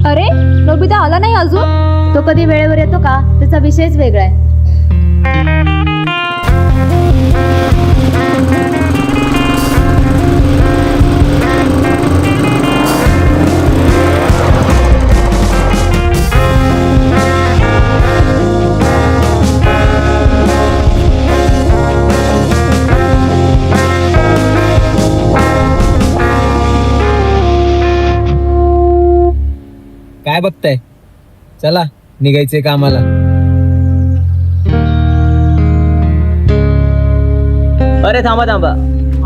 अरे नोबिता आला नाही अजून? तो कधी वेळेवर येतो का त्याचा विषयच वेगळा आहे. काय बघताय? चला निघायचंय कामाला. अरे थांबा थांबा,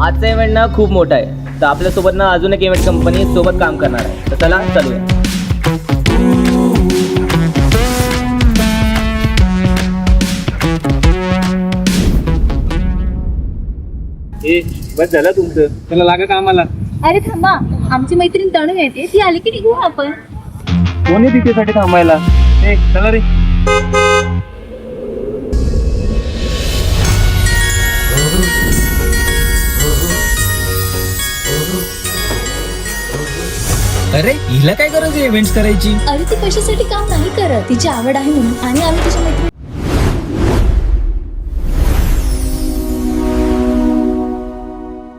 आजचा इव्हेंट ना खूप मोठा आहे, तर आपल्यासोबत ना अजून एक इव्हेंट कंपनी सोबत काम करणार आहे, तर चला चालूया. बस झालं तुमचं, चला लागा कामाला. अरे थांबा, आमची मैत्रीण तणू येते, ती आली की निघू आपण. कोणी तिच्यासाठी थांबायला? चला रे. अरे हिला काय गरज आहे इव्हेंट्स करायची? अरे ती कशासाठी काम नाही करत, तिची आवड आहे म्हणून, आणि आम्ही तिच्या मैत्रीण.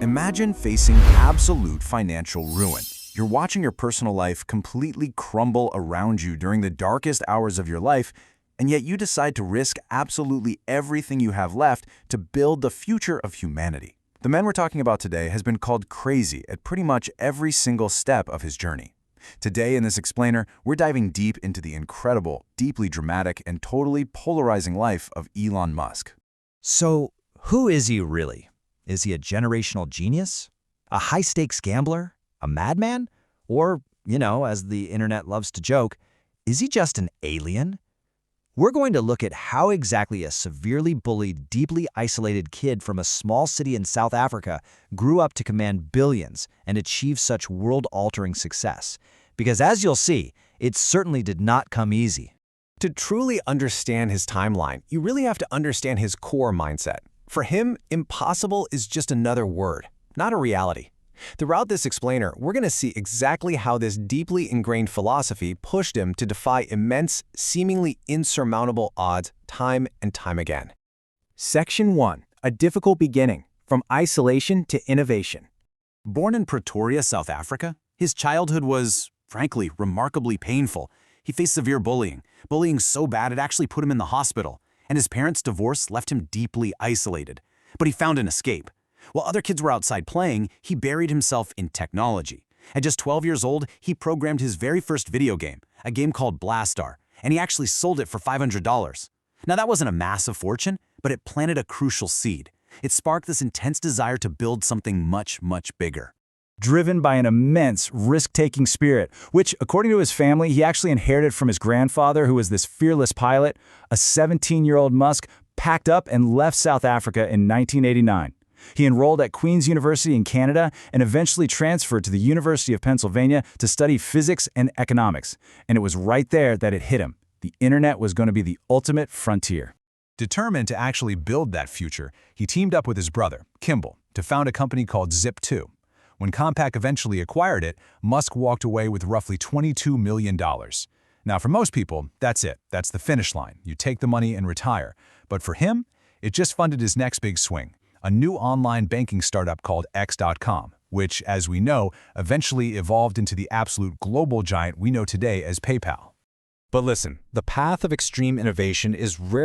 Imagine facing absolute financial ruin. You're watching your personal life completely crumble around you during the darkest hours of your life, and yet you decide to risk absolutely everything you have left to build the future of humanity. The man we're talking about today has been called crazy at pretty much every single step of his journey. Today in this explainer, we're diving deep into the incredible, deeply dramatic, and totally polarizing life of Elon Musk. So, who is he really? Is he a generational genius? A high-stakes gambler? A madman? Or, as the internet loves to joke, is he just an alien? We're going to look at how exactly a severely bullied, deeply isolated kid from a small city in South Africa grew up to command billions and achieve such world-altering success. Because as you'll see, it certainly did not come easy. To truly understand his timeline, you really have to understand his core mindset. For him, impossible is just another word, not a reality. Throughout this explainer, we're going to see exactly how this deeply ingrained philosophy pushed him to defy immense, seemingly insurmountable odds time and time again. Section 1. A difficult beginning, from isolation to innovation. Born in Pretoria, South Africa, his childhood was, frankly, remarkably painful. He faced severe bullying so bad it actually put him in the hospital, and his parents' divorce left him deeply isolated. But he found an escape. While other kids were outside playing, he buried himself in technology. At just 12 years old, he programmed his very first video game, a game called Blastar, and he actually sold it for $500. Now that wasn't a massive fortune, but it planted a crucial seed. It sparked this intense desire to build something much, much bigger. Driven by an immense risk-taking spirit, which, according to his family, he actually inherited from his grandfather, who was this fearless pilot, a 17-year-old Musk packed up and left South Africa in 1989. He enrolled at Queen's University in Canada and eventually transferred to the University of Pennsylvania to study physics and economics. And it was right there that it hit him. The internet was going to be the ultimate frontier. Determined to actually build that future, he teamed up with his brother, Kamble, to found a company called Zip2. When Compaq eventually acquired it, Musk walked away with roughly $22 million. Now, for most people, that's it. That's the finish line. You take the money and retire. But for him, it just funded his next big swing, a new online banking startup called X.com, which, as we know, eventually evolved into the absolute global giant we know today as PayPal. But listen, the path of extreme innovation is rarely